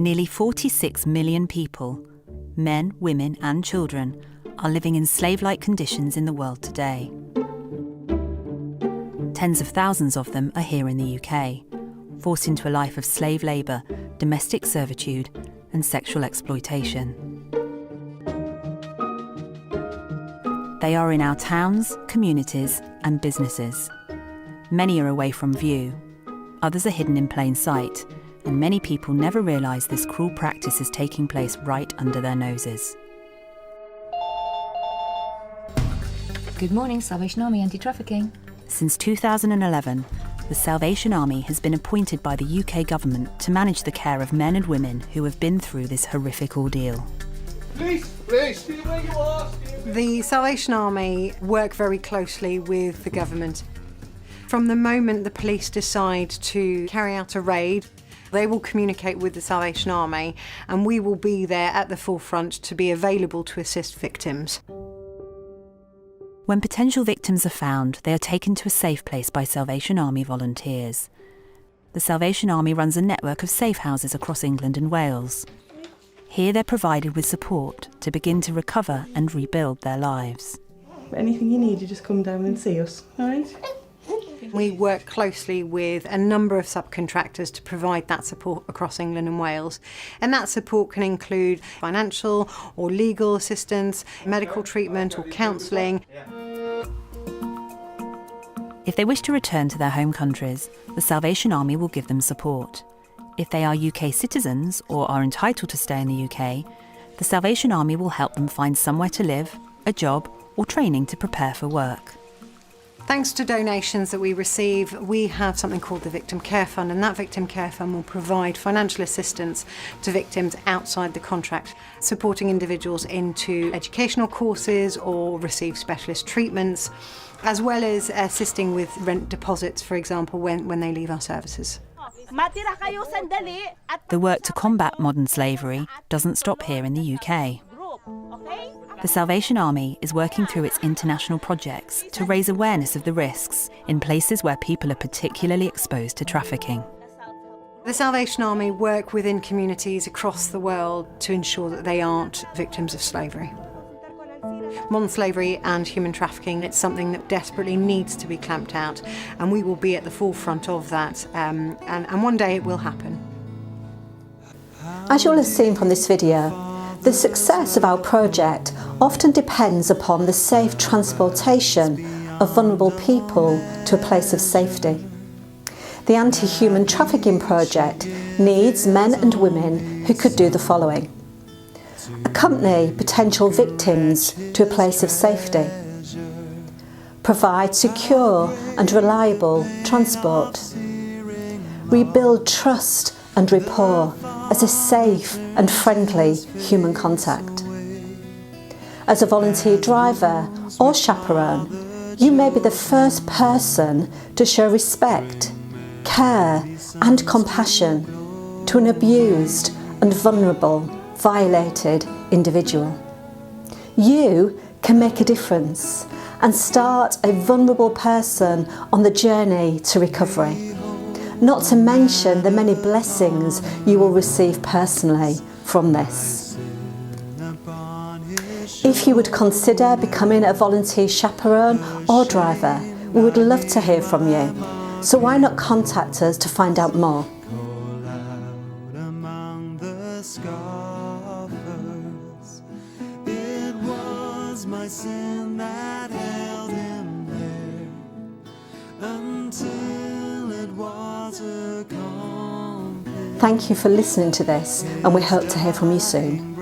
Nearly 46 million people, men, women and children, are living in slave-like conditions in the world today. Tens of thousands of them are here in the UK, forced into a life of slave labour, domestic servitude and sexual exploitation. They are in our towns, communities and businesses. Many are away from view, others are hidden in plain sight, and many people never realise this cruel practice is taking place right under their noses. Good morning, Salvation Army Anti-Trafficking. Since 2011, the Salvation Army has been appointed by the UK government to manage the care of men and women who have been through this horrific ordeal. Please, stay where you are. The Salvation Army work very closely with the government. From the moment the police decide to carry out a raid, they will communicate with the Salvation Army and we will be there at the forefront to be available to assist victims. When potential victims are found, they are taken to a safe place by Salvation Army volunteers. The Salvation Army runs a network of safe houses across England and Wales. Here they're provided with support to begin to recover and rebuild their lives. Anything you need, you just come down and see us, all right? We work closely with a number of subcontractors to provide that support across England and Wales. And that support can include financial or legal assistance, medical treatment or counselling. If they wish to return to their home countries, the Salvation Army will give them support. If they are UK citizens or are entitled to stay in the UK, the Salvation Army will help them find somewhere to live, a job or training to prepare for work. Thanks to donations that we receive, we have something called the Victim Care Fund, and that Victim Care Fund will provide financial assistance to victims outside the contract, supporting individuals into educational courses or receive specialist treatments, as well as assisting with rent deposits, for example, when they leave our services. The work to combat modern slavery doesn't stop here in the UK. The Salvation Army is working through its international projects to raise awareness of the risks in places where people are particularly exposed to trafficking. The Salvation Army work within communities across the world to ensure that they aren't victims of slavery. Modern slavery and human trafficking, it's something that desperately needs to be clamped out, and we will be at the forefront of that, and one day it will happen. As you'll have seen from this video, the success of our project often depends upon the safe transportation of vulnerable people to a place of safety. The Anti-Human Trafficking Project needs men and women who could do the following: accompany potential victims to a place of safety, provide secure and reliable transport, rebuild trust and rapport as a safe and friendly human contact. As a volunteer driver or chaperone, you may be the first person to show respect, care and compassion to an abused and vulnerable, violated individual. You can make a difference and start a vulnerable person on the journey to recovery, not to mention the many blessings you will receive personally from this. If you would consider becoming a volunteer chaperone or driver, we would love to hear from you. So why not contact us to find out more? It was my sin that held him there until it was accomplished. Thank you for listening to this, and we hope to hear from you soon.